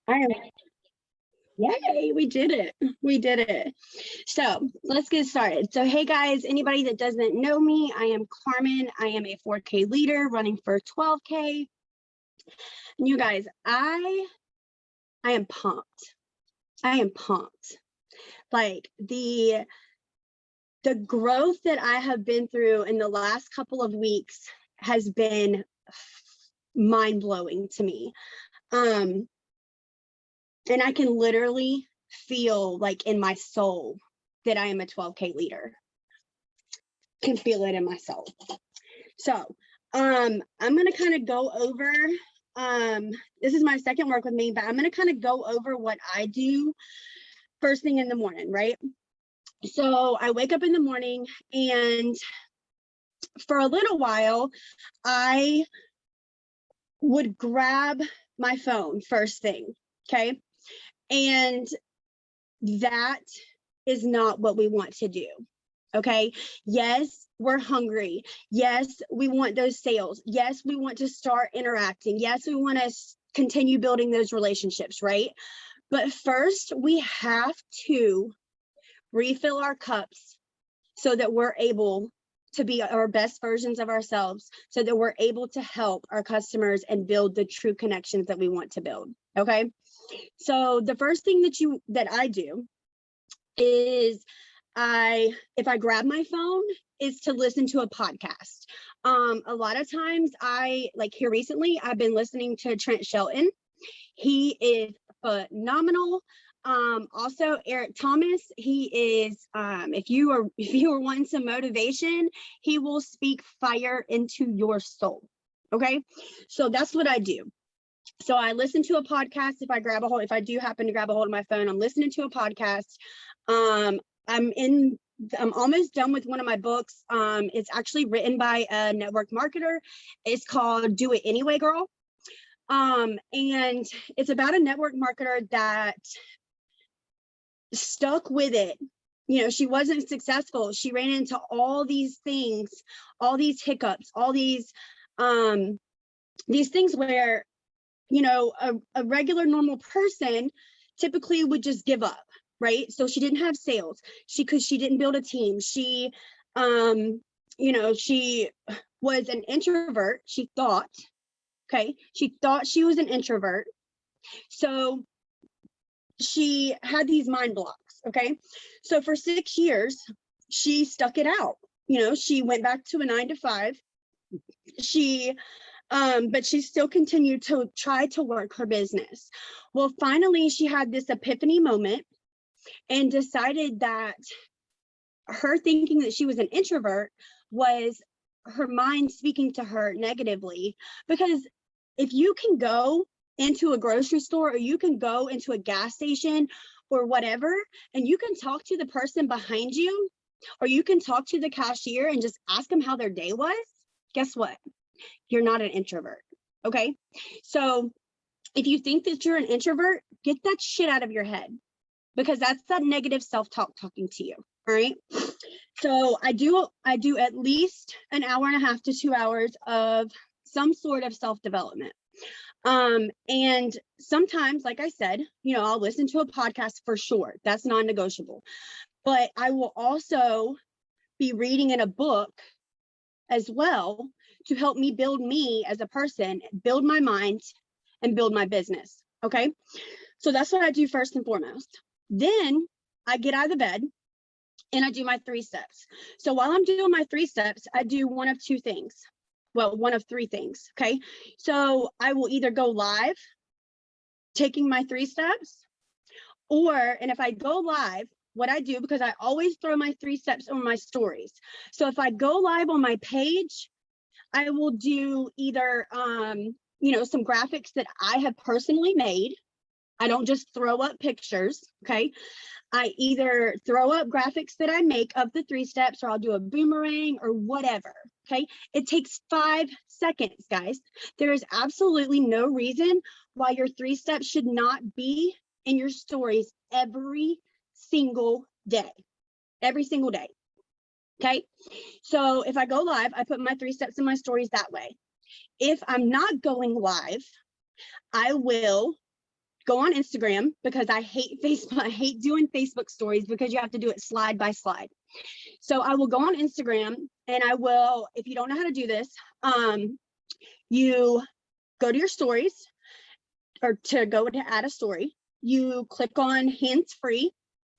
I am. Yay, we did it. We did it. So let's get started. So, hey guys, anybody that doesn't know me, I am Carmen. I am a 4K leader running for 12K. And you guys, I am pumped. I am pumped. Like the growth that I have been through in the last couple of weeks has been mind-blowing to me. And I can literally feel like in my soul that I am a 12K leader. Can feel it in my soul. So I'm going to kind of go over, this is my second work with me, but I'm going to kind of go over what I do first thing in the morning, right? So I wake up in the morning, and for a little while, I would grab my phone first thing, okay? And that is not what we want to do, okay? Yes, we're hungry. Yes, we want those sales. Yes, we want to start interacting. Yes, we want to continue building those relationships, right? But first, we have to refill our cups so that we're able to be our best versions of ourselves, so that we're able to help our customers and build the true connections that we want to build, okay? So the first thing that I do is if I grab my phone, is to listen to a podcast. A lot of times here recently, I've been listening to Trent Shelton. He is phenomenal. Also Eric Thomas, he is, if you are wanting some motivation, he will speak fire into your soul. Okay. So that's what I do. So I listen to a podcast. If I do happen to grab a hold of my phone, I'm listening to a podcast. I'm almost done with one of my books. It's actually written by a network marketer. It's called Do It Anyway, Girl. And it's about a network marketer that stuck with it. You know, she wasn't successful. She ran into all these things, all these hiccups, all these things where, you know, a regular normal person typically would just give up, right? So she didn't have sales. She didn't build a team. She she was an introvert. She thought she was an introvert. So she had these mind blocks, okay? So for 6 years, she stuck it out. You know, she went back to a 9-to-5. But she still continued to try to work her business. Well, finally, she had this epiphany moment and decided that her thinking that she was an introvert was her mind speaking to her negatively. Because if you can go into a grocery store, or you can go into a gas station or whatever, and you can talk to the person behind you, or you can talk to the cashier and just ask them how their day was, guess what? You're not an introvert, okay? So if you think that you're an introvert, get that shit out of your head, because that's that negative self-talk talking to you, all right? So I do at least an hour and a half to 2 hours of some sort of self-development. And sometimes, like I said, you know, I'll listen to a podcast for sure. That's non-negotiable. But I will also be reading in a book as well to help me build me as a person, build my mind, and build my business, okay? So that's what I do first and foremost. Then I get out of the bed and I do my 3 steps. So while I'm doing my 3 steps, I do one of 2 things. Well, one of 3 things, okay? So I will either go live taking my 3 steps, and if I go live, what I do, because I always throw my 3 steps on my stories. So if I go live on my page, I will do either, some graphics that I have personally made. I don't just throw up pictures, okay? I either throw up graphics that I make of the 3 steps, or I'll do a boomerang or whatever, okay? It takes 5 seconds, guys. There is absolutely no reason why your 3 steps should not be in your stories every single day, okay? So if I go live, I put my 3 steps in my stories that way. If I'm not going live, I will go on Instagram, because I hate Facebook. I hate doing Facebook stories because you have to do it slide by slide. So I will go on Instagram, and I will, if you don't know how to do this, you go to your stories, or to go to add a story, you click on hands free.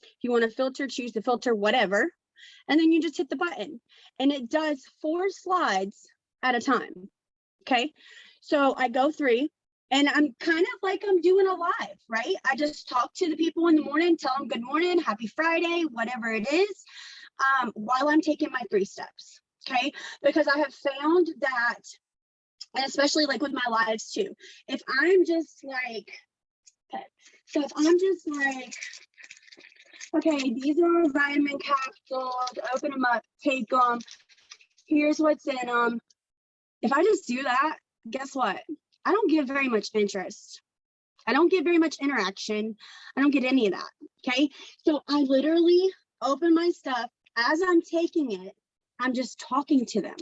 If you want to filter, choose the filter, whatever. And then you just hit the button, and it does 4 slides at a time. Okay. So I go through, and I'm kind of like I'm doing a live, right? I just talk to the people in the morning, tell them good morning, happy Friday, whatever it is, while I'm taking my 3 steps. Okay. Because I have found that, and especially like with my lives too, if I'm just like, okay, so if I'm just like, okay, these are vitamin capsules, open them up, take them, here's what's in them. If I just do that, guess what? I don't get very much interest. I don't get very much interaction. I don't get any of that, okay? So I literally open my stuff. As I'm taking it, I'm just talking to them.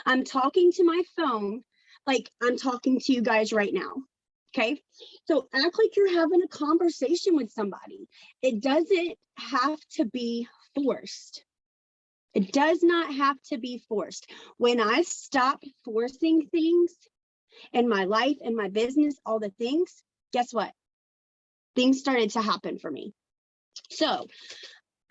I'm talking to my phone like I'm talking to you guys right now, okay? So act like you're having a conversation with somebody. It doesn't have to be forced. It does not have to be forced. When I stopped forcing things in my life, in my business, all the things, guess what? Things started to happen for me. So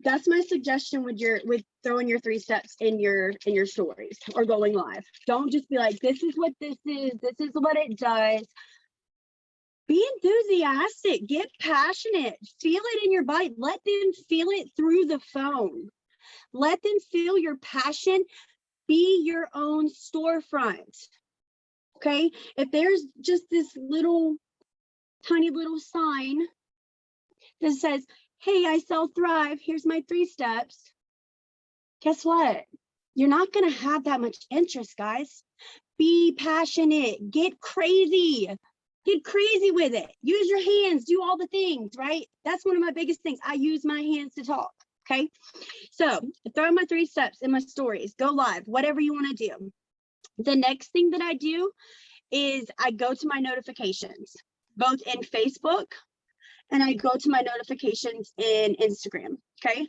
that's my suggestion with throwing your 3 steps in your stories or going live. Don't just be like, this is what this is what it does. Be enthusiastic, get passionate, feel it in your body. Let them feel it through the phone. Let them feel your passion. Be your own storefront. Okay? If there's just this little tiny little sign that says, hey, I sell Thrive, here's my 3 steps. Guess what? You're not going to have that much interest, guys. Be passionate, get crazy with it. Use your hands, do all the things, right? That's one of my biggest things. I use my hands to talk. Okay. So throw my 3 steps in my stories, go live, whatever you want to do. The next thing that I do is I go to my notifications, both in Facebook, and I go to my notifications in Instagram. Okay.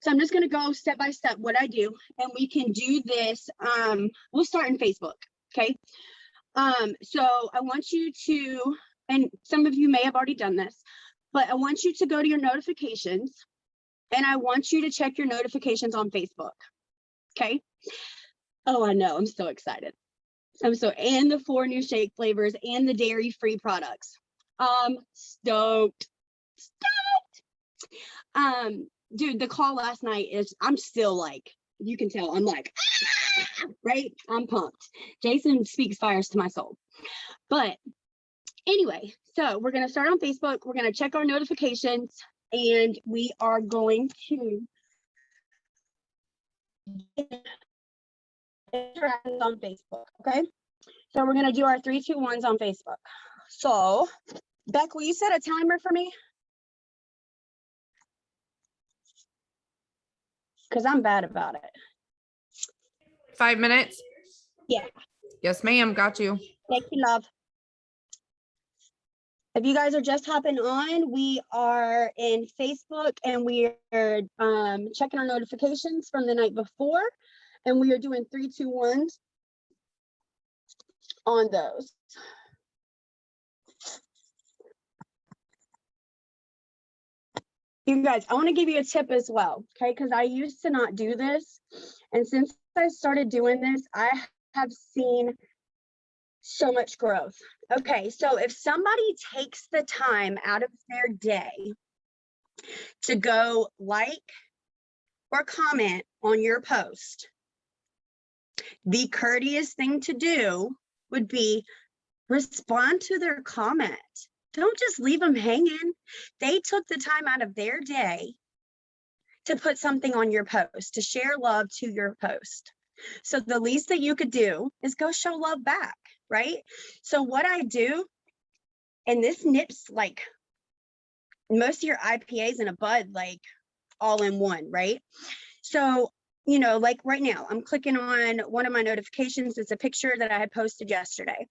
So I'm just going to go step by step what I do, and we can do this. We'll start in Facebook. Okay. So I want you to, and some of you may have already done this, but I want you to go to your notifications, and I want you to check your notifications on Facebook. Okay. Oh, I know. I'm so excited. And the 4 new shake flavors and the dairy-free products. Stoked. Dude, the call last night is, I'm still like, you can tell, I'm like, right? I'm pumped. Jason speaks fires to my soul. But anyway, so we're going to start on Facebook. We're going to check our notifications, and we are going to interact on Facebook. Okay. So we're going to do our 3, 2, 1s on Facebook. So Beck, will you set a timer for me? Because I'm bad about it. 5 minutes? Yeah. Yes, ma'am. Got you. Thank you, love. If you guys are just hopping on, we are in Facebook, and we are checking our notifications from the night before, and we are doing 3, 2, 1s on those. You guys, I want to give you a tip as well, okay? Because I used to not do this, and since I started doing this, I have seen so much growth. Okay, so if somebody takes the time out of their day to go like or comment on your post, the courteous thing to do would be respond to their comment. Don't just leave them hanging. They took the time out of their day to put something on your post, to share love to your post. So the least that you could do is go show love back, right? So what I do, and this nips like most of your IPAs in a bud, like all in one, right? So, you know, like right now, I'm clicking on one of my notifications. It's a picture that I had posted yesterday.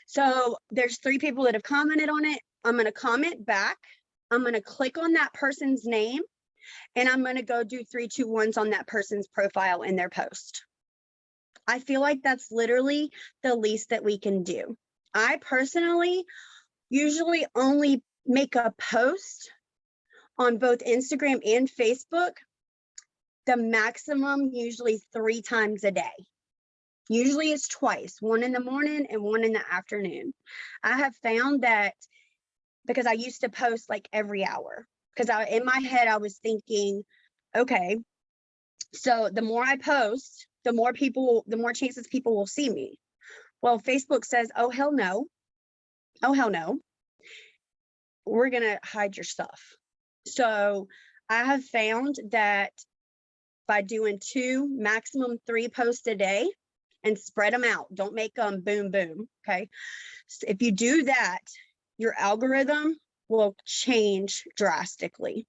So there's 3 people that have commented on it. I'm going to comment back. I'm going to click on that person's name, and I'm going to go do 3, 2, 1s on that person's profile in their post. I feel like that's literally the least that we can do. I personally usually only make a post on both Instagram and Facebook, the maximum usually 3 times a day. Usually it's twice, one in the morning and one in the afternoon. I have found that because I used to post like every hour, because in my head I was thinking, okay, so the more I post, the more chances people will see me. Well, Facebook says, oh, hell no. Oh, hell no. We're going to hide your stuff. So I have found that by doing 2, maximum 3 posts a day and spread them out, don't make them boom, boom. Okay. So if you do that, your algorithm will change drastically.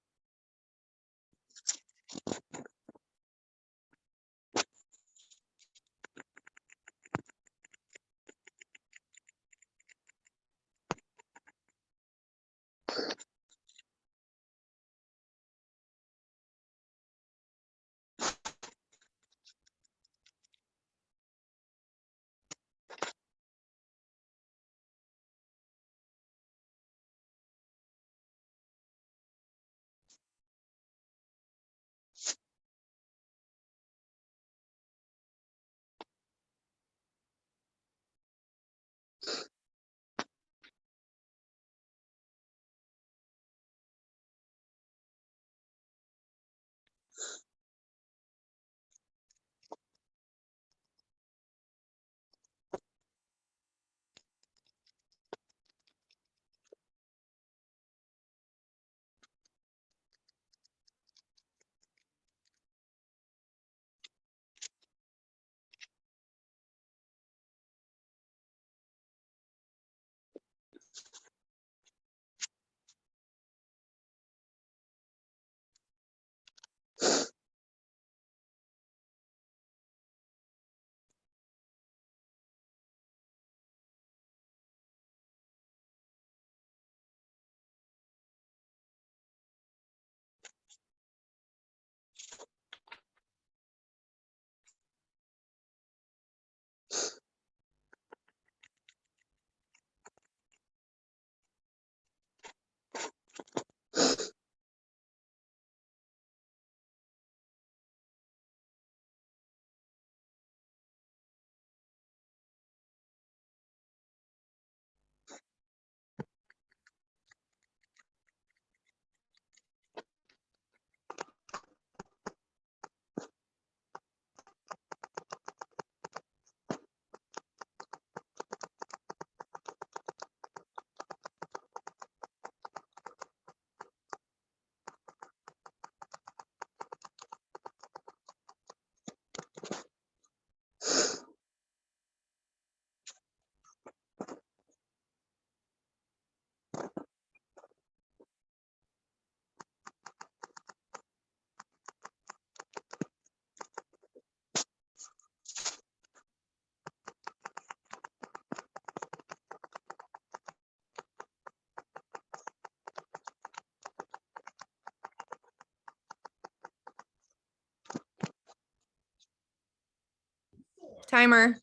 Timer.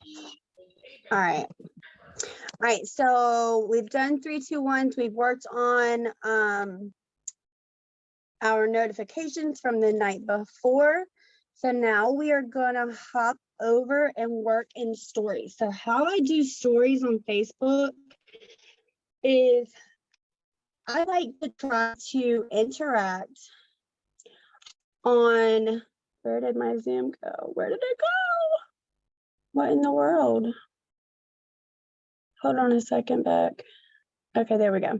All right. All right, so we've done 3, 2, 1s. We've worked on our notifications from the night before. So now we are gonna hop over and work in stories. So how I do stories on Facebook is I like to try to interact on, where did my Zoom go? Where did it go? What in the world? Hold on a second back. Okay, there we go.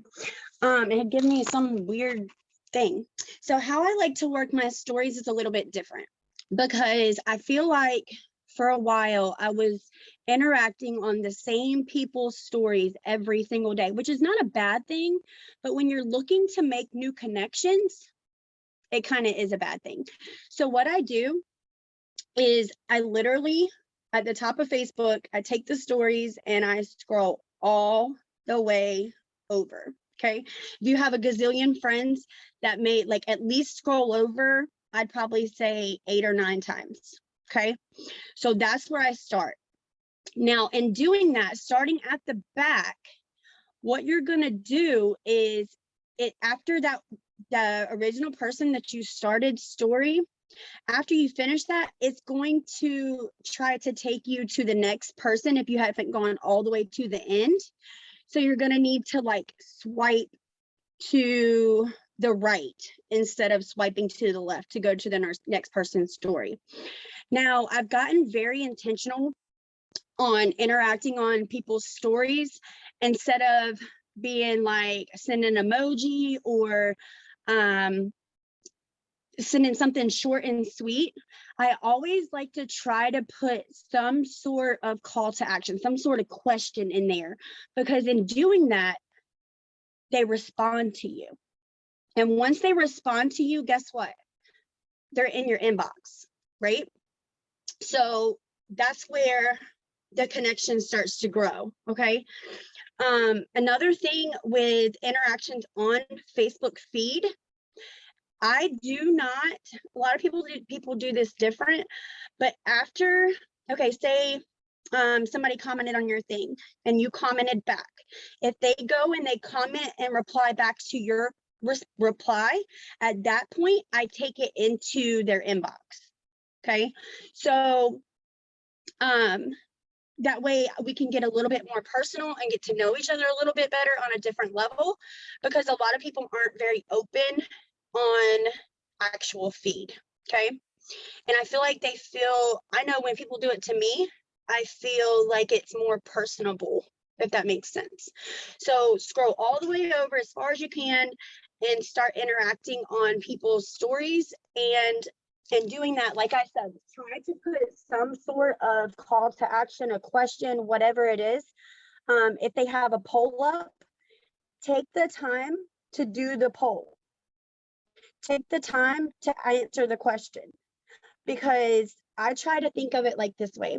It had given me some weird thing. So how I like to work my stories is a little bit different, because I feel like for a while I was interacting on the same people's stories every single day, which is not a bad thing, but when you're looking to make new connections, it kind of is a bad thing. So what I do is I literally, at the top of Facebook, I take the stories and I scroll all the way over. Okay. If you have a gazillion friends that may like at least scroll over, I'd probably say 8 or 9 times. Okay. So that's where I start. Now, in doing that, starting at the back, what you're going to do is after that, the original person that you started story, after you finish that, it's going to try to take you to the next person if you haven't gone all the way to the end. So you're going to need to like swipe to the right instead of swiping to the left to go to the next person's story. Now, I've gotten very intentional on interacting on people's stories instead of being like send an emoji or sending something short and sweet. I always like to try to put some sort of call to action, some sort of question in there, because in doing that, they respond to you. And once they respond to you, guess what? They're in your inbox, right? So that's where the connection starts to grow, okay? Another thing with interactions on Facebook feed, I do not, a lot of people do this different, but after, okay, say somebody commented on your thing and you commented back. If they go and they comment and reply back to your reply, at that point, I take it into their inbox, okay? So that way we can get a little bit more personal and get to know each other a little bit better on a different level, because a lot of people aren't very open on actual feed, okay? And I feel like they feel, I know when people do it to me, I feel like it's more personable, if that makes sense. So scroll all the way over as far as you can and start interacting on people's stories. And in doing that, like I said, try to put some sort of call to action, a question, whatever it is. If they have a poll up, take the time to do the poll. Take the time to answer the question, because I try to think of it like this way.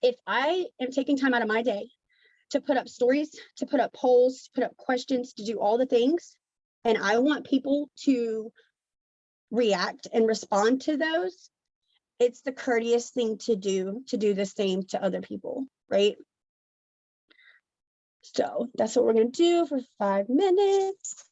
If I am taking time out of my day to put up stories, to put up polls, to put up questions, to do all the things, and I want people to react and respond to those, it's the courteous thing to do the same to other people, right? So that's what we're going to do for 5 minutes.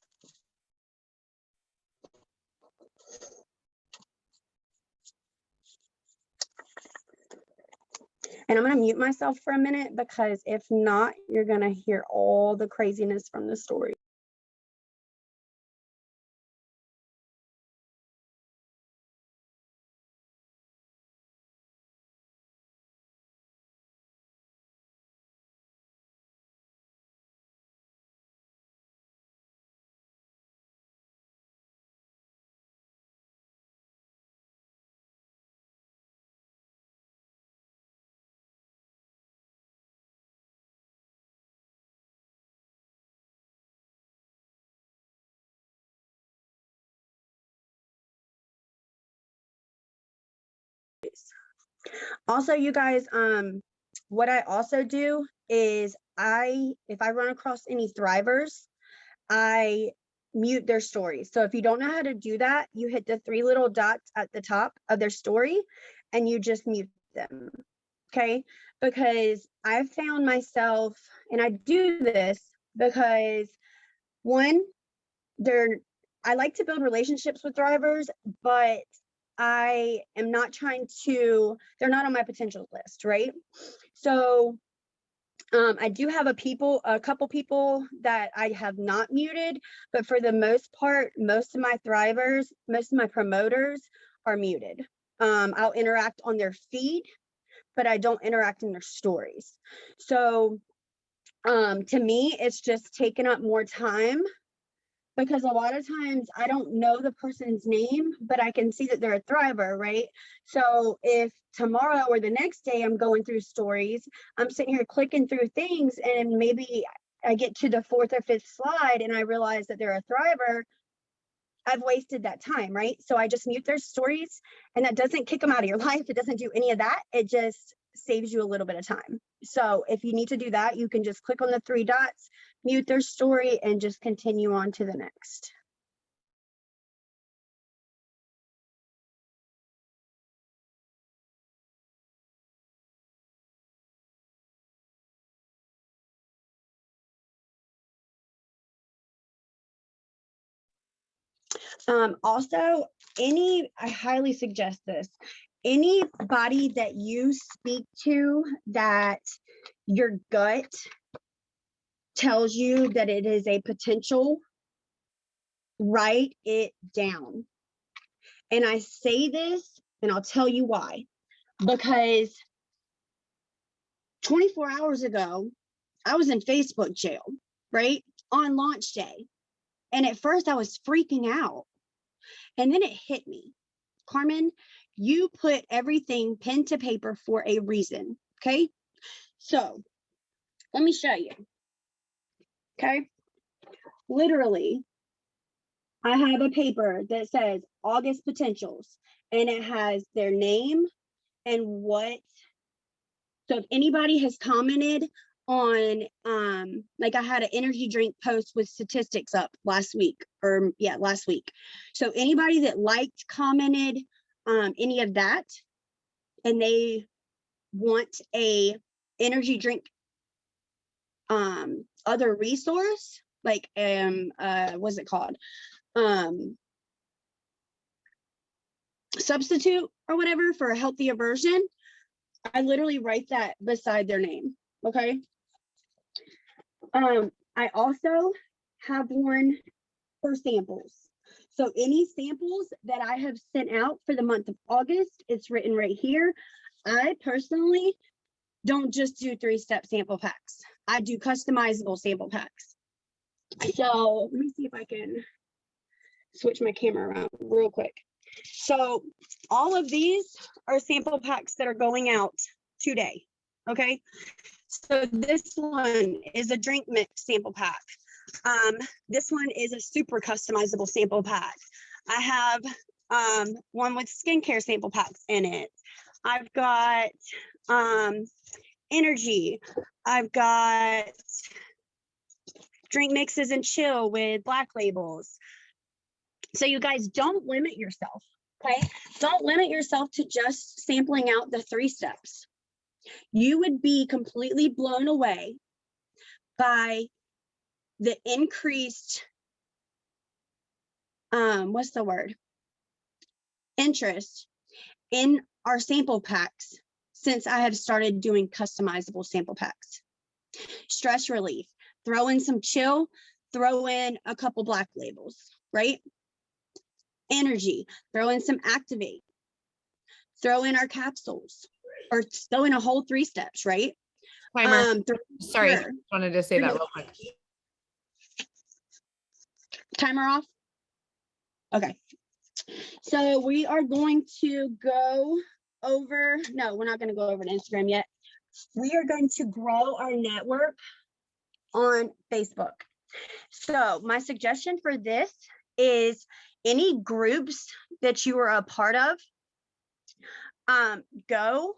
And I'm going to mute myself for a minute, because if not, you're going to hear all the craziness from the story. Also, you guys, what I also do is if I run across any thrivers, I mute their stories. So if you don't know how to do that, you hit the 3 little dots at the top of their story and you just mute them, okay? Because I've found myself, and I do this because one, I like to build relationships with thrivers, but I am not trying to, they're not on my potential list, right? So I do have a couple people that I have not muted, but for the most part, most of my thrivers, most of my promoters are muted. I'll interact on their feed, but I don't interact in their stories. So to me, it's just taken up more time, because a lot of times I don't know the person's name, but I can see that they're a thriver, right? So if tomorrow or the next day I'm going through stories, I'm sitting here clicking through things, and maybe I get to the 4th or 5th slide and I realize that they're a thriver, I've wasted that time, right? So I just mute their stories, and that doesn't kick them out of your life. It doesn't do any of that. It just saves you a little bit of time. So if you need to do that, you can just click on the 3 dots, mute their story, and just continue on to the next. Also, I highly suggest this. Anybody that you speak to that your gut tells you that it is a potential, write it down. And I say this, and I'll tell you why. Because 24 hours ago, I was in Facebook jail, right? On launch day. And at first I was freaking out. And then it hit me. Carmen, you put everything pen to paper for a reason. Okay. So let me show you. Okay. Literally, I have a paper that says August potentials, and it has their name and what. So if anybody has commented on, like I had an energy drink post with statistics up last week, last week. So anybody that liked, commented, any of that, and they want a energy drink, other resource, like, what's it called? Substitute or whatever for a healthier version, I literally write that beside their name. Okay. I also have one for samples. So any samples that I have sent out for the month of August, it's written right here. I personally don't just do 3-step sample packs. I do customizable sample packs. So let me see if I can switch my camera around real quick. So all of these are sample packs that are going out today. Okay. So this one is a drink mix sample pack. This one is a super customizable sample pack. I have one with skincare sample packs in it. I've got energy. I've got drink mixes and chill with black labels. So you guys, don't limit yourself, okay? Don't limit yourself to just sampling out the 3 steps. You would be completely blown away by the increased, what's the word? Interest in our sample packs since I have started doing customizable sample packs. Stress relief, throw in some chill, throw in a couple black labels, right? Energy, throw in some activate, throw in our capsules, or throw in a whole 3 steps, right? Timer. Sorry, wanted to say that real quick. Timer off. Okay. So we are going to go over, no, we're not going to go over to Instagram yet. We are going to grow our network on Facebook. So my suggestion for this is any groups that you are a part of, go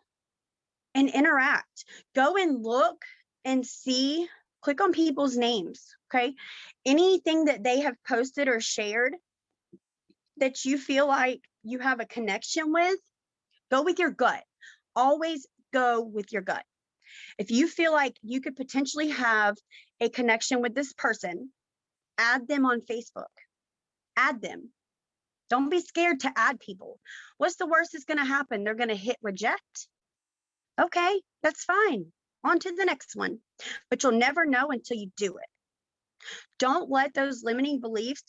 and interact. Go and look and see, click on people's names, okay? Anything that they have posted or shared that you feel like you have a connection with, go with your gut. Always go with your gut. If you feel like you could potentially have a connection with this person, add them on Facebook. Add them. Don't be scared to add people. What's the worst that's going to happen? They're going to hit reject. Okay, that's fine. On to the next one. But you'll never know until you do it. Don't let those limiting beliefs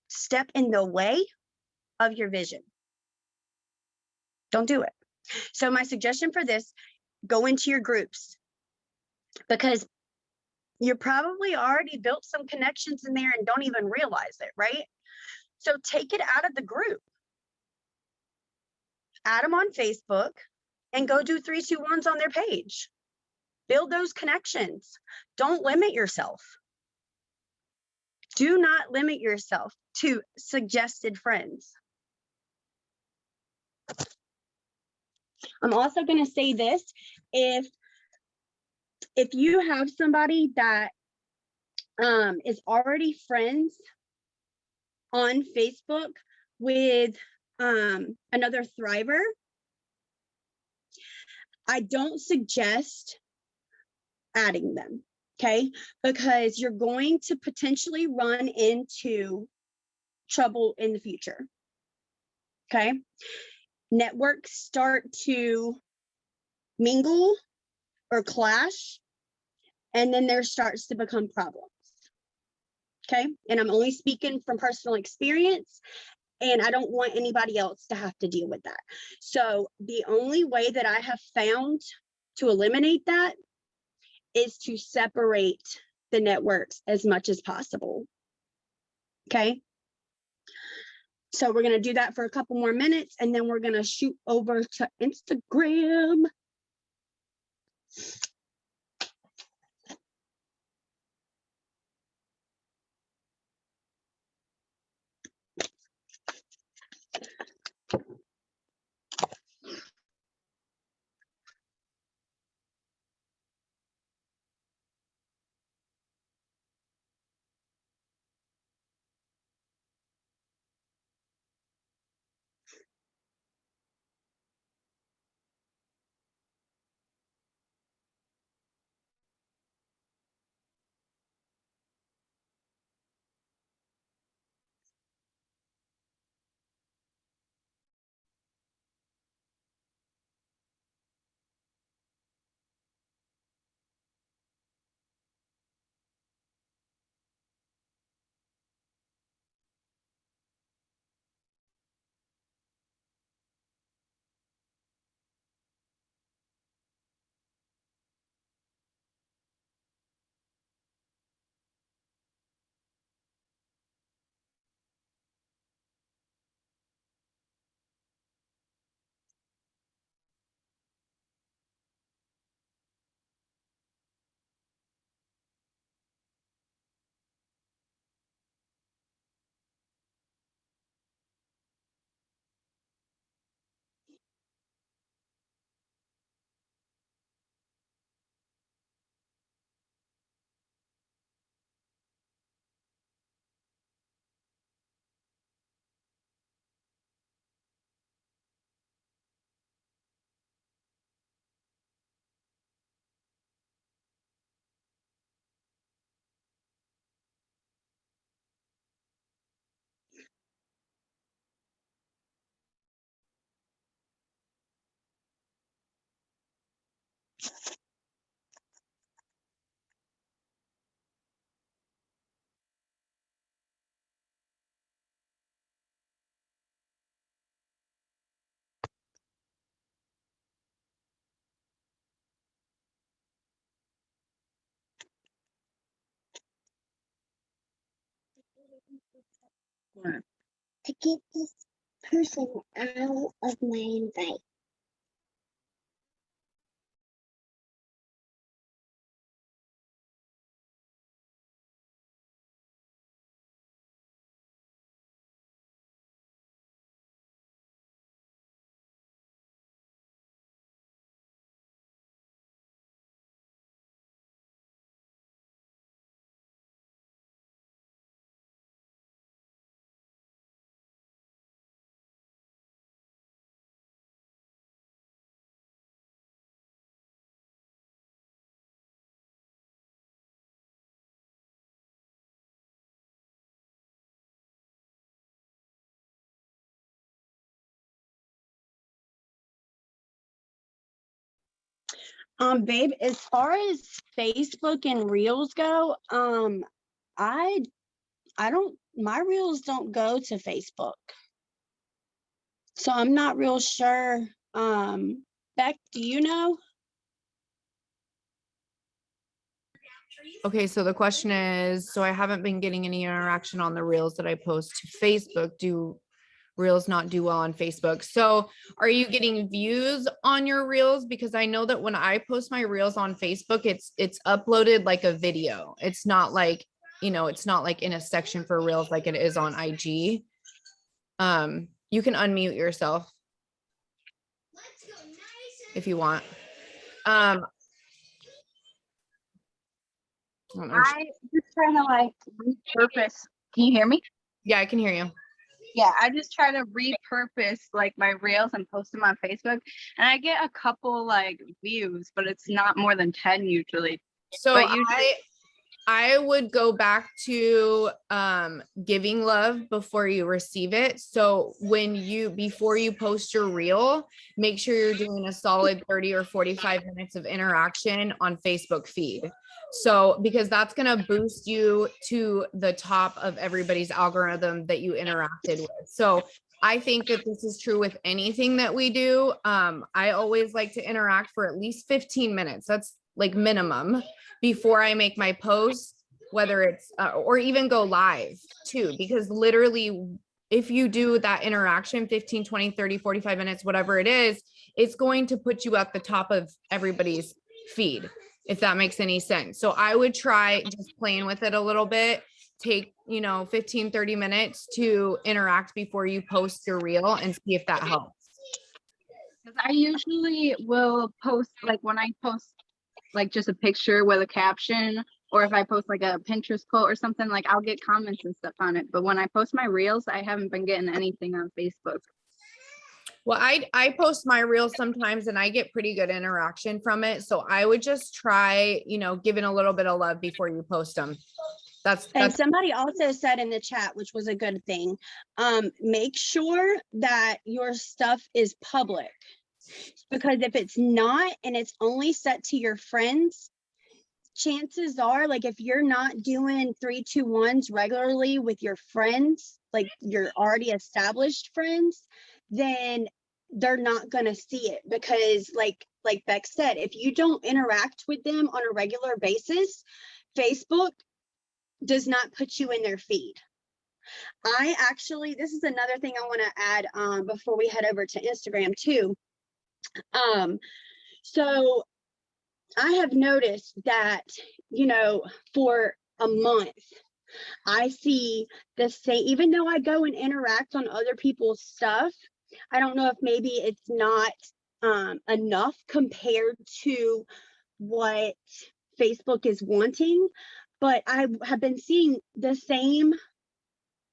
step in the way of your vision. Don't do it. So my suggestion for this, go into your groups, because you're probably already built some connections in there and don't even realize it, right? So take it out of the group. Add them on Facebook and go do 3-2-1s on their page. Build those connections. Don't limit yourself. Do not limit yourself to suggested friends. I'm also going to say this, if if you have somebody that is already friends on Facebook with another thriver, I don't suggest adding them, okay? Because you're going to potentially run into trouble in the future, okay? Networks start to mingle or clash, and then there starts to become problems, okay? And I'm only speaking from personal experience, and I don't want anybody else to have to deal with that. So the only way that I have found to eliminate that is to separate the networks as much as possible, okay? So we're gonna do that for a couple more minutes, and then we're gonna shoot over to Instagram. To get this person out of my invite. Babe, as far as Facebook and Reels go, I don't, my Reels don't go to Facebook. So I'm not real sure. Beck, do you know? Okay, so the question is, so I haven't been getting any interaction on the reels that I post to Facebook. Do reels not do well on Facebook? So are you getting views on your reels? Because I know that when I post my reels on Facebook, it's uploaded like a video. It's not like, it's not like in a section for reels like it is on IG. You can unmute yourself if you want. don't know. I just try to like repurpose. Can you hear me? Yeah, I can hear you. Yeah, I just try to repurpose like my reels and post them on Facebook, and I get a couple like views, but it's not more than 10 usually. So But usually, I would go back to giving love before you receive it. So before you post your reel, make sure you're doing a solid 30 or 45 minutes of interaction on Facebook feed. So because that's going to boost you to the top of everybody's algorithm that you interacted with. So I think that this is true with anything that we do. I always like to interact for at least 15 minutes. That's like minimum before I make my post, whether it's or even go live too, because literally if you do that interaction 15, 20, 30, 45 minutes, whatever it is, it's going to put you at the top of everybody's feed, if that makes any sense. So I would try just playing with it a little bit. Take, 15, 30 minutes to interact before you post your reel and see if that helps. because I usually will post like when I post like just a picture with a caption, or if I post like a Pinterest quote or something, like I'll get comments and stuff on it. But when I post my reels, I haven't been getting anything on Facebook. Well, I post my reels sometimes and I get pretty good interaction from it. So I would just try, giving a little bit of love before you post them. And somebody also said in the chat, which was a good thing, make sure that your stuff is public, because if it's not and it's only set to your friends, chances are, like if you're not doing 3-2-1s regularly with your friends, like your already established friends, then they're not going to see it, because like Beck said, if you don't interact with them on a regular basis, Facebook does not put you in their feed. This is another thing I want to add before we head over to Instagram too. So I have noticed that, for a month, I see the same, even though I go and interact on other people's stuff, I don't know if maybe it's not enough compared to what Facebook is wanting, but I have been seeing the same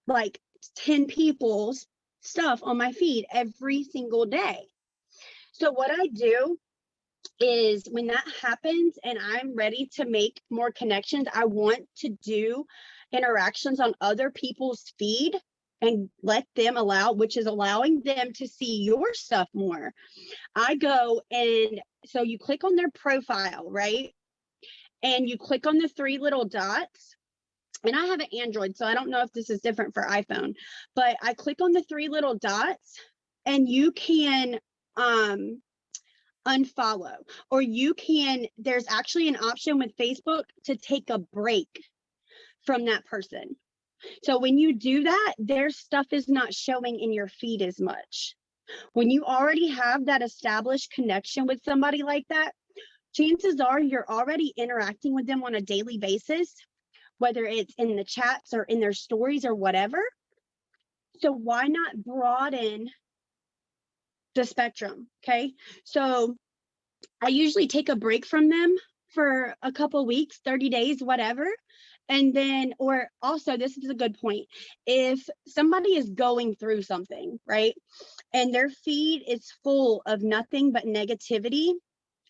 like 10 people's stuff on my feed every single day. So what I do is when that happens and I'm ready to make more connections, I want to do interactions on other people's feed and let them which is allowing them to see your stuff more. I go and so you click on their profile, right? And you click on the 3 little dots. And I have an Android, so I don't know if this is different for iPhone, but I click on the 3 little dots and you can unfollow, or there's actually an option with Facebook to take a break from that person. So when you do that, their stuff is not showing in your feed as much. When you already have that established connection with somebody like that, chances are you're already interacting with them on a daily basis, whether it's in the chats or in their stories or whatever. So why not broaden the spectrum? Okay. So I usually take a break from them for a couple weeks, 30 days, whatever. And then, or also, this is a good point. If somebody is going through something, right, and their feed is full of nothing but negativity,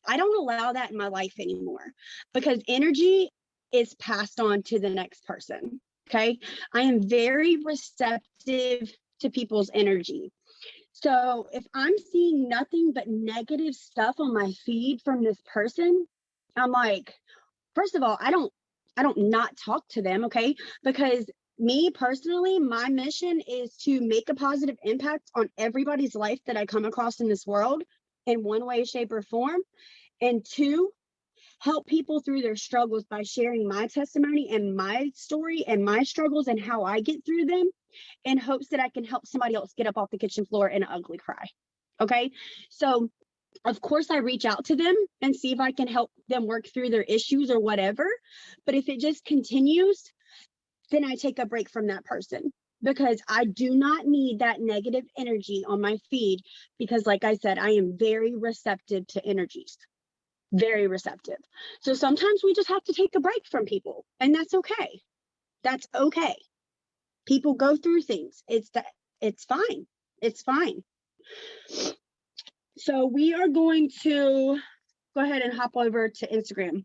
I don't allow that in my life anymore, because energy is passed on to the next person. Okay. I am very receptive to people's energy. So if I'm seeing nothing but negative stuff on my feed from this person, I'm like, first of all, I don't not talk to them, okay? Because me personally, my mission is to make a positive impact on everybody's life that I come across in this world in one way, shape, or form. And 2, help people through their struggles by sharing my testimony and my story and my struggles and how I get through them, in hopes that I can help somebody else get up off the kitchen floor in an ugly cry. Okay. So of course I reach out to them and see if I can help them work through their issues or whatever. But if it just continues, then I take a break from that person, because I do not need that negative energy on my feed, because like I said, I am very receptive to energies. very receptive. So sometimes we just have to take a break from people, and that's okay. That's okay. People go through things. It's fine. It's fine. So we are going to go ahead and hop over to Instagram.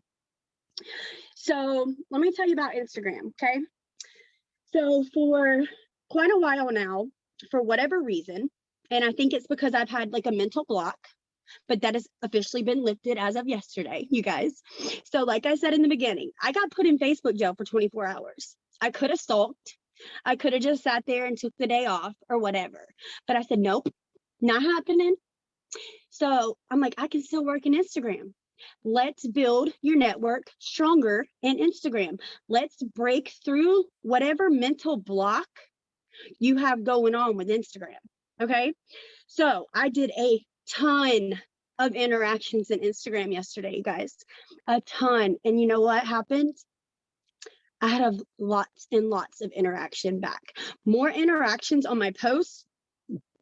So let me tell you about Instagram, okay? So for quite a while now, for whatever reason, and I think it's because I've had like a mental block, but that has officially been lifted as of yesterday, you guys. So like I said in the beginning, I got put in Facebook jail for 24 hours. I could have sulked. I could have just sat there and took the day off or whatever. But I said, nope, not happening. So I'm like, I can still work in Instagram. Let's build your network stronger in Instagram. Let's break through whatever mental block you have going on with Instagram. Okay. So I did a ton of interactions in Instagram yesterday, you guys, a ton. And you know what happened? I had lots and lots of interaction back. More interactions on my posts,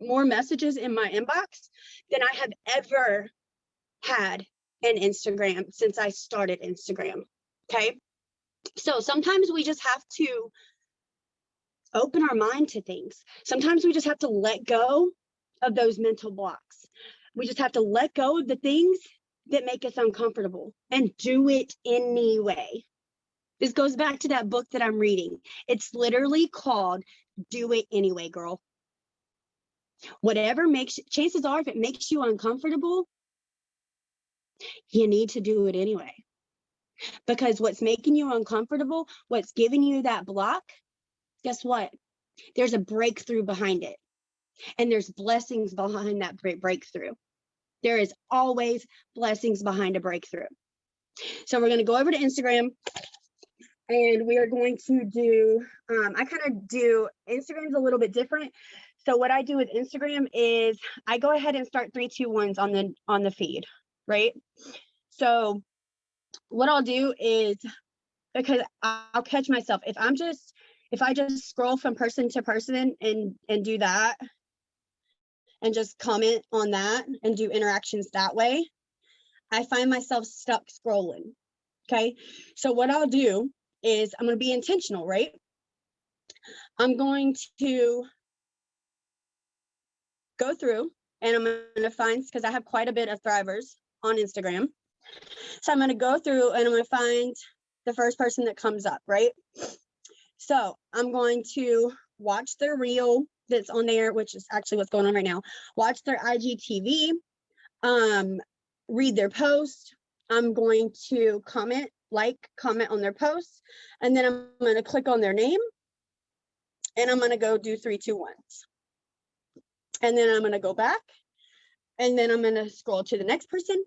more messages in my inbox than I have ever had in Instagram since I started Instagram. Okay. So sometimes we just have to open our mind to things. Sometimes we just have to let go of those mental blocks. We just have to let go of the things that make us uncomfortable and do it anyway. This goes back to that book that I'm reading. It's literally called Do It Anyway, Girl. Whatever chances are, if it makes you uncomfortable, you need to do it anyway. Because what's making you uncomfortable, what's giving you that block, guess what? There's a breakthrough behind it. And there's blessings behind that breakthrough. There is always blessings behind a breakthrough. So we're going to go over to Instagram. And we are going to do, I kind of do, Instagram's a little bit different. So what I do with Instagram is I go ahead and start 3, 2, 1s on the feed, right? So what I'll do is, because I'll catch myself, if I just scroll from person to person and do that, and just comment on that and do interactions that way, I find myself stuck scrolling, okay? So what I'll do is I'm going to be intentional, right? I'm going to go through and I'm going to find, because I have quite a bit of thrivers on Instagram. So I'm going to go through and I'm going to find the first person that comes up, right? So I'm going to watch their reel that's on there, which is actually what's going on right now. Watch their IGTV, read their post. I'm going to comment on their posts, and then I'm going to click on their name, and I'm going to go do 3, 2, 1s. And then I'm going to go back, and then I'm going to scroll to the next person,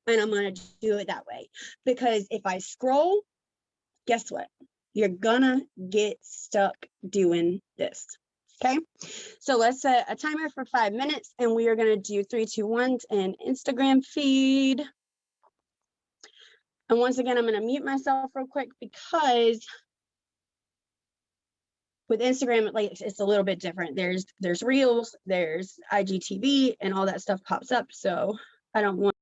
and I'm going to do it that way. Because if I scroll, guess what? You're gonna get stuck doing this. Okay, so let's set a timer for 5 minutes, and we are going to do 3, 2, 1s and Instagram feed. And once again, I'm going to mute myself real quick because with Instagram, like, it's a little bit different. There's reels, there's IGTV, and all that stuff pops up. So I don't want.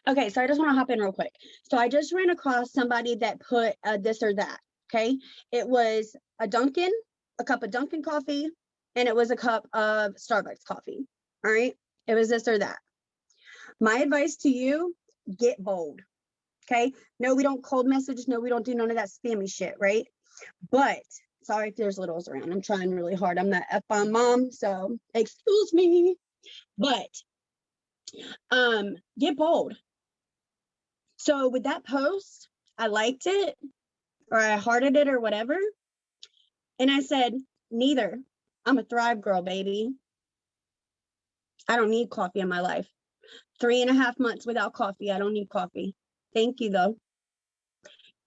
Okay, so I just want to hop in real quick. So I just ran across somebody that put this or that. Okay, it was a cup of Dunkin' coffee, and it was a cup of Starbucks coffee. All right, it was this or that. My advice to you: get bold. Okay, no, we don't cold message. No, we don't do none of that spammy shit, right? But sorry if there's littles around. I'm trying really hard. I'm that F-bomb mom, so excuse me. But get bold. So with that post, I liked it. or I hearted it or whatever. And I said, neither. I'm a Thrive girl, baby. I don't need coffee in my life. 3.5 months without coffee. I don't need coffee. Thank you, though.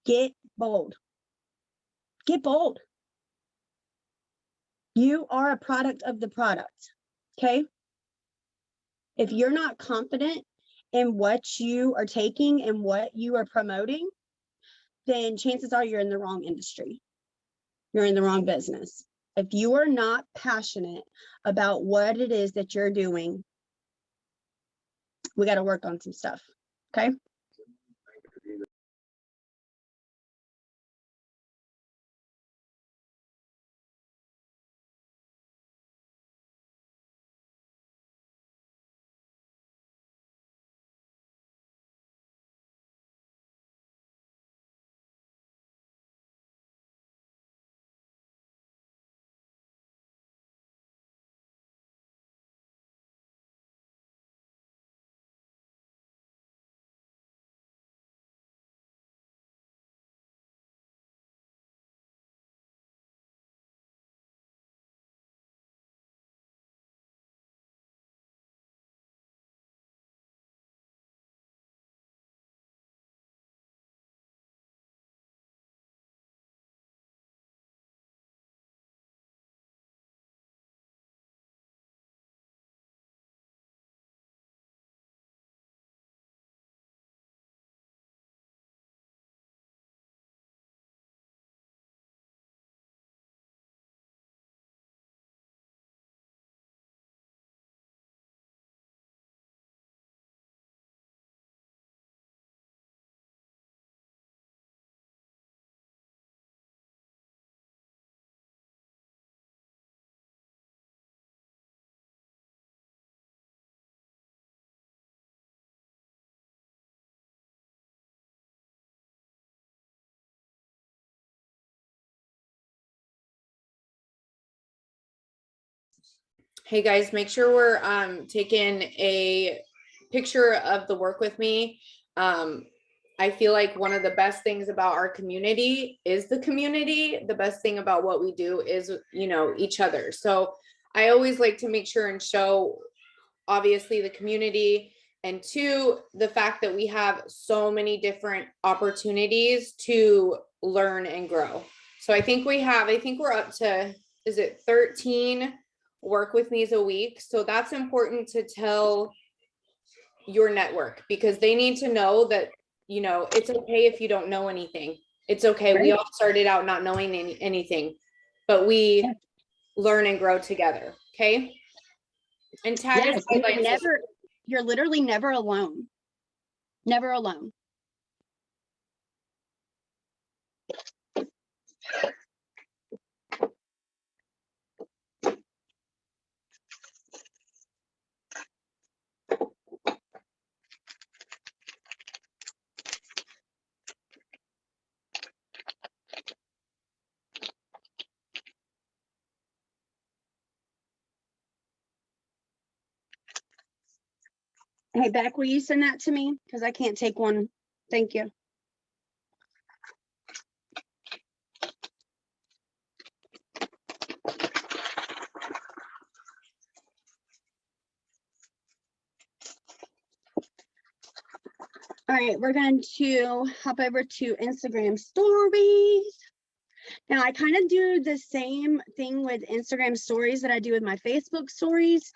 Get bold. Get bold. You are a product of the product. Okay. If you're not confident in what you are taking and what you are promoting, then chances are you're in the wrong industry. You're in the wrong business. If you are not passionate about what it is that you're doing, we got to work on some stuff. Okay. Hey guys, make sure we're taking a picture of the work with me. I feel like one of the best things about our community is the community. The best thing about what we do is, you know, each other. So I always like to make sure and show obviously the community, and two, the fact that we have so many different opportunities to learn and grow. So I think we're up to, is it 13 work with me's a week? So that's important to tell your network, because they need to know that, you know, it's okay if you don't know anything. It's okay. We Right. all started out not knowing anything, but we learn and grow together. Okay. And tag us Yes, if you'd and like you're to. never, you're literally never alone. Never alone. Hey, Beck, will you send that to me? Because I can't take one. Thank you. All right, we're going to hop over to Instagram stories. Now, I kind of do the same thing with Instagram stories that I do with my Facebook stories,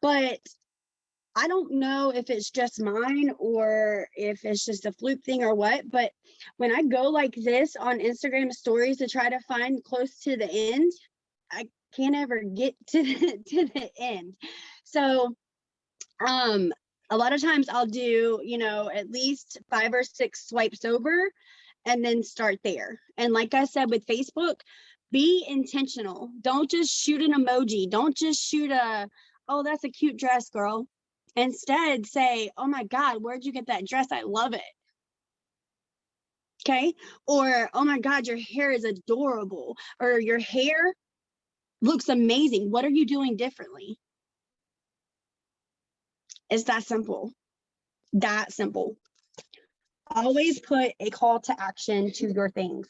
but I don't know if it's just mine or if it's just a fluke thing or what, but when I go like this on Instagram stories to try to find close to the end, I can't ever get to the end. So, a lot of times I'll do, you know, at least 5 or 6 swipes over and then start there. And like I said with Facebook, be intentional. Don't just shoot an emoji. Don't just shoot a, oh, that's a cute dress, girl. Instead, say, oh my God, where'd you get that dress? I love it. Okay. Or, oh my God, your hair is adorable. Or your hair looks amazing. What are you doing differently? It's that simple. That simple. Always put a call to action to your things.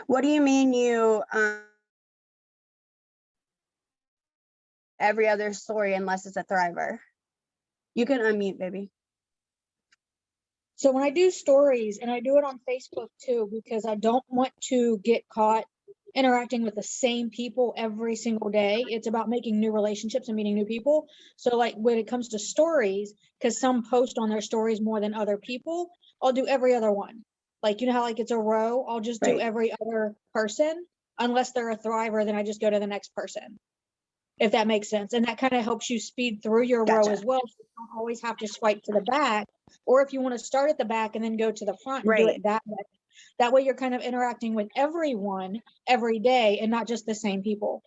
What do you mean you every other story unless it's a thriver? You can unmute, baby. So when I do stories, and I do it on Facebook too, because I don't want to get caught interacting with the same people every single day. It's about making new relationships and meeting new people. So like when it comes to stories, because some post on their stories more than other people, I'll do every other one. Like, you know how like it's a row, I'll just do Right. every other person. Unless they're a thriver, then I just go to the next person. If that makes sense. And that kind of helps you speed through your row Gotcha. as well. So you don't always have to swipe to the back. Or if you want to start at the back and then go to the front and do Right. it that way. That way you're kind of interacting with everyone every day and not just the same people.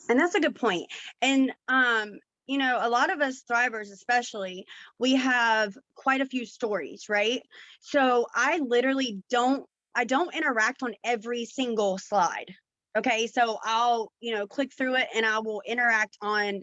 And that's a good point. And you know, a lot of us thrivers, especially, we have quite a few stories, right? So I literally don't interact on every single slide. Okay. So I'll, you know, click through it and I will interact on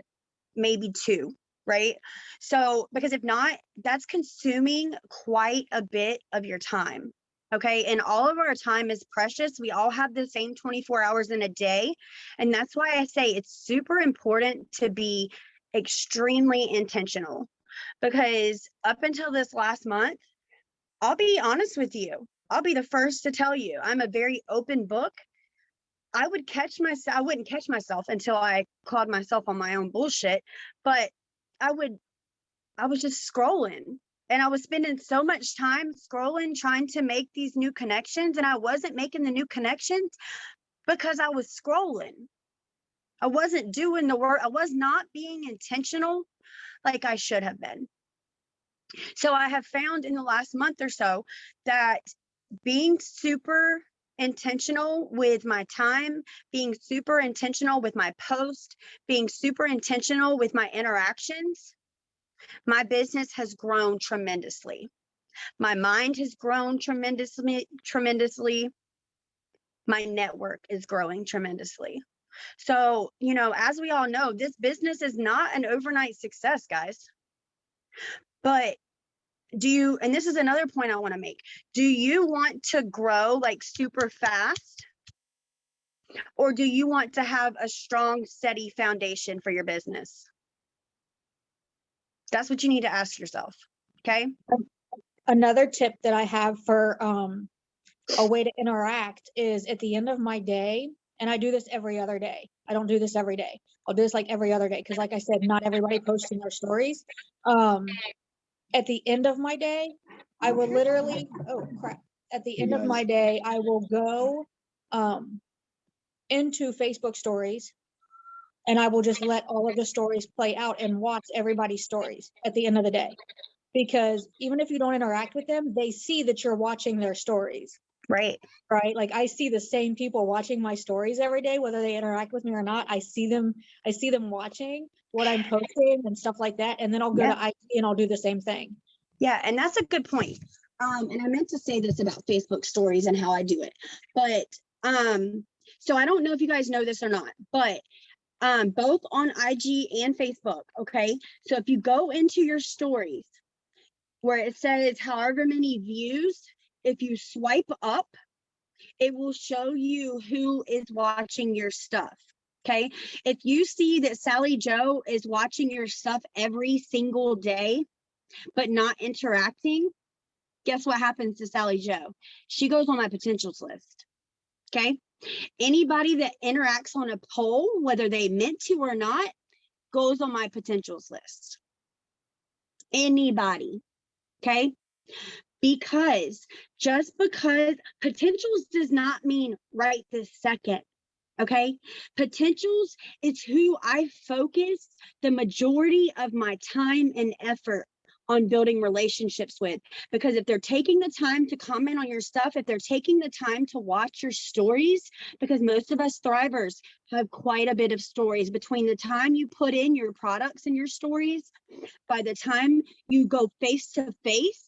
maybe 2, right? So because if not, that's consuming quite a bit of your time. Okay. And all of our time is precious. We all have the same 24 hours in a day. And that's why I say it's super important to be extremely intentional, because up until this last month, I'll be honest with you. I'll be the first to tell you, I'm a very open book. I wouldn't catch myself until I caught myself on my own bullshit. But I was just scrolling, and I was spending so much time scrolling, trying to make these new connections. And I wasn't making the new connections because I was scrolling. I wasn't doing the work. I was not being intentional like I should have been. So I have found in the last month or so that being super intentional with my time, being super intentional with my post, being super intentional with my interactions, my business has grown tremendously. My mind has grown tremendously. My network is growing tremendously. So, you know, as we all know, this business is not an overnight success, guys. But and this is another point I want to make. Do you want to grow like super fast? Or do you want to have a strong, steady foundation for your business? That's what you need to ask yourself. Okay. Another tip that I have for a way to interact is at the end of my day, and I do this every other day. I don't do this every day. I'll do this like every other day because, like I said, not everybody posts in their stories. At the end of my day, I will literally, oh crap. At the end of my day, I will go into Facebook stories, and I will just let all of the stories play out and watch everybody's stories at the end of the day. Because even if you don't interact with them, they see that you're watching their stories. Right. Right. Like I see the same people watching my stories every day, whether they interact with me or not. I see them watching what I'm posting and stuff like that. And then I'll go to IG and I'll do the same thing. Yeah. And that's a good point. And I meant to say this about Facebook stories and how I do it. But so I don't know if you guys know this or not, but both on IG and Facebook. Okay. So if you go into your stories where it says however many views, if you swipe up, it will show you who is watching your stuff. Okay. If you see that Sally Joe is watching your stuff every single day, but not interacting, guess what happens to Sally Joe? She goes on my potentials list. Okay. Anybody that interacts on a poll, whether they meant to or not, goes on my potentials list. Anybody. Okay. Because just because potentials does not mean right this second. Okay. Potentials is who I focus the majority of my time and effort on building relationships with. Because if they're taking the time to comment on your stuff, if they're taking the time to watch your stories, because most of us thrivers have quite a bit of stories between the time you put in your products and your stories, by the time you go face to face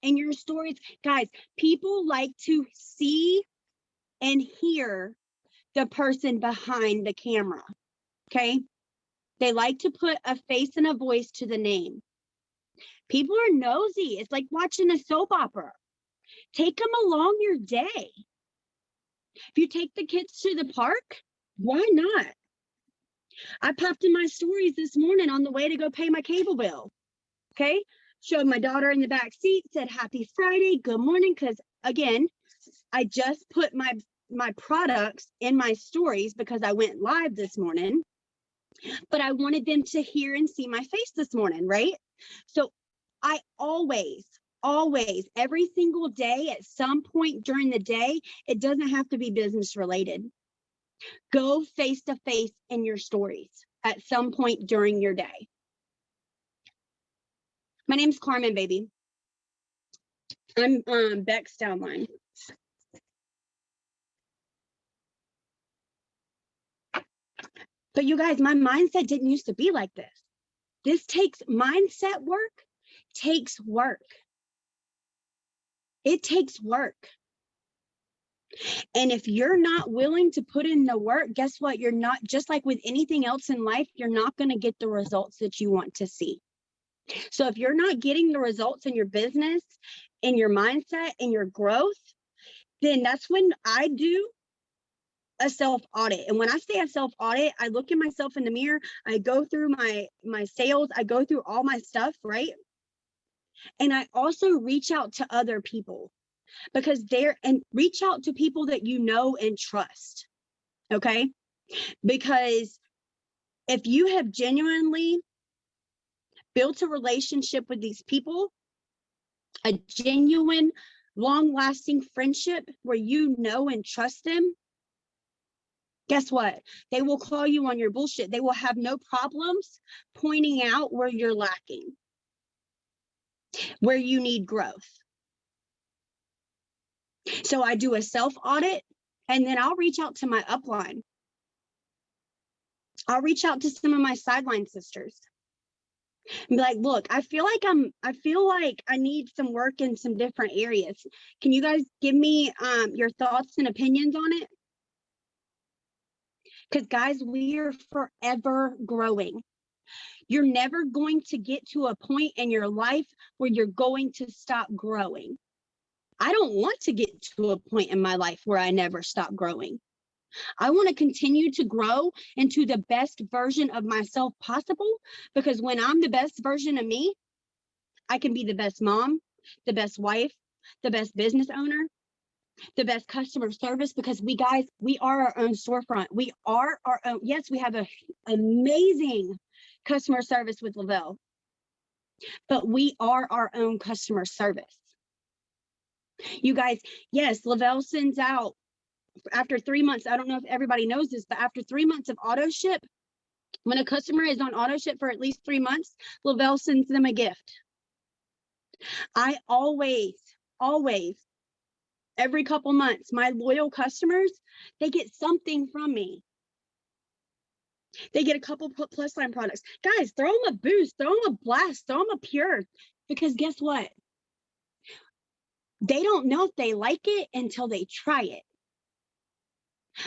in your stories, guys, people like to see and hear the person behind the camera. Okay. They like to put a face and a voice to the name. People are nosy. It's like watching a soap opera. Take them along your day. If you take the kids to the park, why not? I popped in my stories this morning on the way to go pay my cable bill. Okay. Showed my daughter in the back seat, said happy Friday, good morning. Because again, I just put my products in my stories because I went live this morning, but I wanted them to hear and see my face this morning, right? So I always, every single day at some point during the day, it doesn't have to be business related. Go face to face in your stories at some point during your day. My name's Carmen, baby. I'm Beck's downline. But you guys, my mindset didn't used to be like this. This takes mindset work, takes work. It takes work. And if you're not willing to put in the work, guess what? You're not, just like with anything else in life, you're not going to get the results that you want to see. So if you're not getting the results in your business, in your mindset, in your growth, then that's when I do a self-audit. And when I say a self-audit, I look at myself in the mirror, I go through my sales, I go through all my stuff, right? And I also reach out to other people because reach out to people that you know and trust, okay? Because if you have genuinely built a relationship with these people, a genuine, long-lasting friendship where you know and trust them, guess what? They will call you on your bullshit. They will have no problems pointing out where you're lacking, where you need growth. So I do a self-audit, and then I'll reach out to my upline. I'll reach out to some of my sideline sisters and be like, look, I feel like I need some work in some different areas. Can you guys give me your thoughts and opinions on it? Because guys, we are forever growing. You're never going to get to a point in your life where you're going to stop growing. I don't want to get to a point in my life where I never stop growing. I want to continue to grow into the best version of myself possible, because when I'm the best version of me, I can be the best mom, the best wife, the best business owner, the best customer service, because we are our own storefront. We are our own. Yes, we have an amazing customer service with Lavelle, but we are our own customer service. You guys, yes, Lavelle sends out after 3 months. I don't know if everybody knows this, but after 3 months of auto ship, when a customer is on auto ship for at least 3 months, Lavelle sends them a gift. I always, every couple months, my loyal customers, they get something from me. They get a couple plus line products. Guys, throw them a boost, throw them a blast, throw them a pure, because guess what? They don't know if they like it until they try it.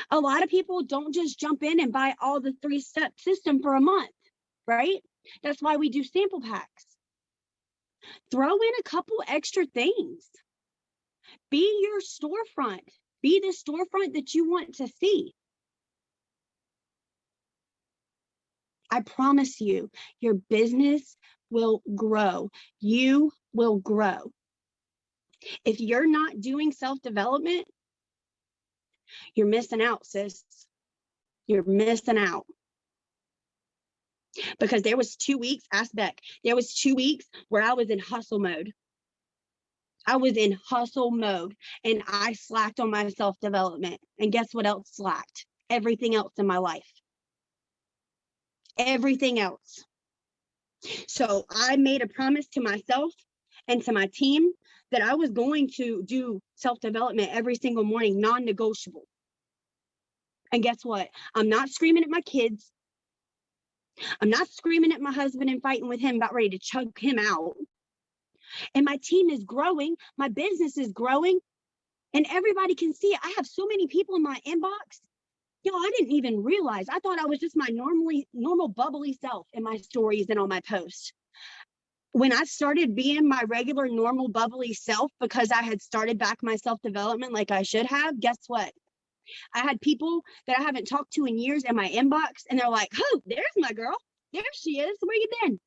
A lot of people don't just jump in and buy all the 3-step system for a month, right? That's why we do sample packs. Throw in a couple extra things. Be your storefront. Be the storefront that you want to see. I promise you, your business will grow. You will grow. If you're not doing self-development, you're missing out, sis. You're missing out. Because there was 2 weeks, ask Beck, there was 2 weeks where I was in hustle mode. I was in hustle mode and I slacked on my self-development. And guess what else slacked? Everything else in my life. Everything else. So I made a promise to myself and to my team that I was going to do self-development every single morning, non-negotiable. And guess what? I'm not screaming at my kids. I'm not screaming at my husband and fighting with him about ready to choke him out. And my team is growing. My business is growing. And everybody can see it. I have so many people in my inbox. I didn't even realize. I thought I was just my normal bubbly self in my stories and on my posts. when I started being my regular, normal, bubbly self, because I had started back my self-development like I should have, guess what? I had people that I haven't talked to in years in my inbox, and they're like, oh, there's my girl. There she is. Where you been?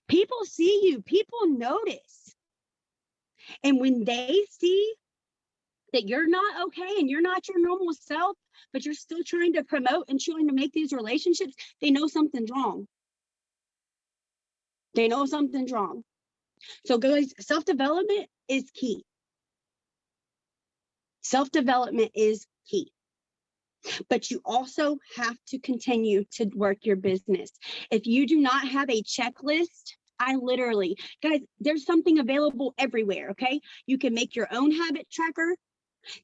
People see you. People notice. And when they see that you're not okay and you're not your normal self, but you're still trying to promote and trying to make these relationships, they know something's wrong. They know something's wrong. So guys, self-development is key. Self-development is key. But you also have to continue to work your business. If you do not have a checklist, guys, there's something available everywhere, okay? You can make your own habit tracker.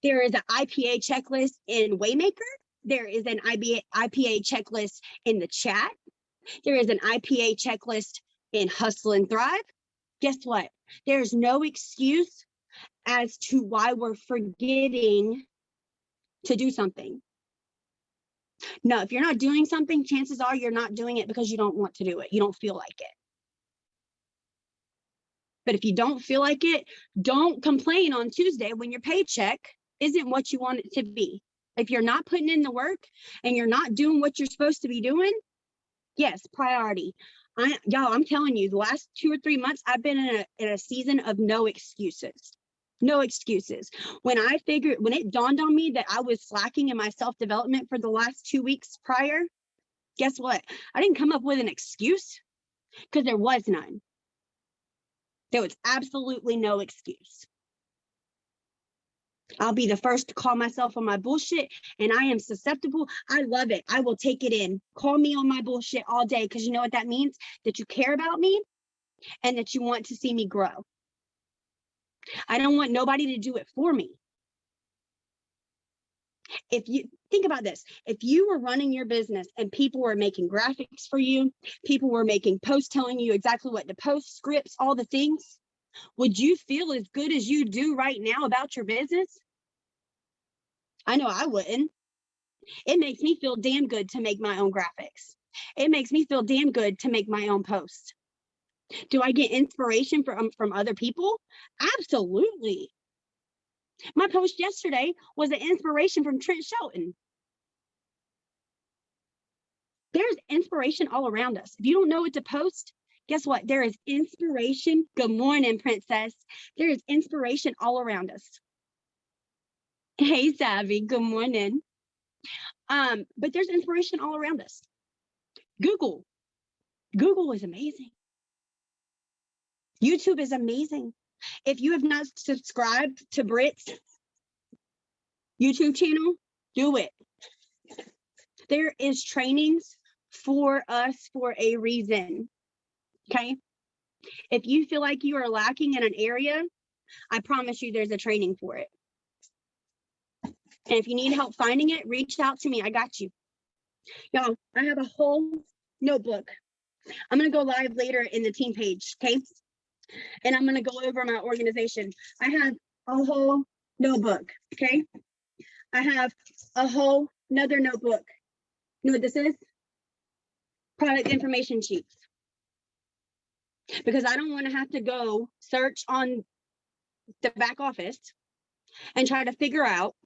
There is an IPA checklist in Waymaker. There is an IPA checklist in the chat. There is an IPA checklist in Hustle and Thrive. Guess what? There's no excuse as to why we're forgetting to do something. No, if you're not doing something, chances are you're not doing it because you don't want to do it. You don't feel like it. But if you don't feel like it, don't complain on Tuesday when your paycheck isn't what you want it to be. If you're not putting in the work and you're not doing what you're supposed to be doing, yes, priority. Y'all, I'm telling you, the last 2 or 3 months, I've been in a season of no excuses. No excuses. When it dawned on me that I was slacking in my self-development for the last 2 weeks prior, guess what? I didn't come up with an excuse because there was none. There was absolutely no excuse. I'll be the first to call myself on my bullshit, and I am susceptible. I love it. I will take it in. Call me on my bullshit all day, because you know what that means? That you care about me and that you want to see me grow. I don't want nobody to do it for me. If you think about this, if you were running your business and people were making graphics for you, people were making posts telling you exactly what to post, scripts, all the things, would you feel as good as you do right now about your business? I know I wouldn't. It makes me feel damn good to make my own graphics. It makes me feel damn good to make my own posts. Do I get inspiration from other people? Absolutely. My post yesterday was an inspiration from Trent Shelton. There's inspiration all around us. If you don't know what to post, guess what? There is inspiration. Good morning, Princess. There is inspiration all around us. Hey, Savvy. Good morning. But there's inspiration all around us. Google is amazing. YouTube is amazing. If you have not subscribed to Brit's YouTube channel, do it. There is trainings for us for a reason, okay? If you feel like you are lacking in an area, I promise you there's a training for it. And if you need help finding it, reach out to me. I got you. Y'all, I have a whole notebook. I'm going to go live later in the team page, okay? And I'm going to go over my organization. I have a whole notebook, okay? I have a whole another notebook. You know what this is? Product information sheets. Because I don't want to have to go search on the back office and try to figure out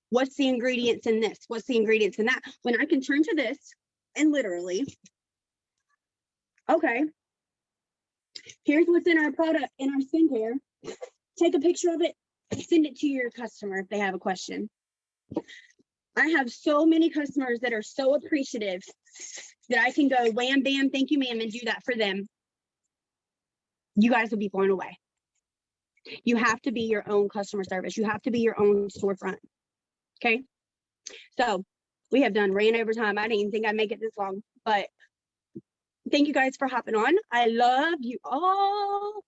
what's the ingredients in this, what's the ingredients in that, when I can turn to this and literally, okay, here's what's in our product, in our skincare. Take a picture of it, send it to your customer if they have a question. I have so many customers that are so appreciative that I can go wham, bam, thank you, ma'am, and do that for them. You guys will be blown away. You have to be your own customer service. You have to be your own storefront. Okay. So we have ran over time. I didn't even think I'd make it this long, but thank you guys for hopping on. I love you all.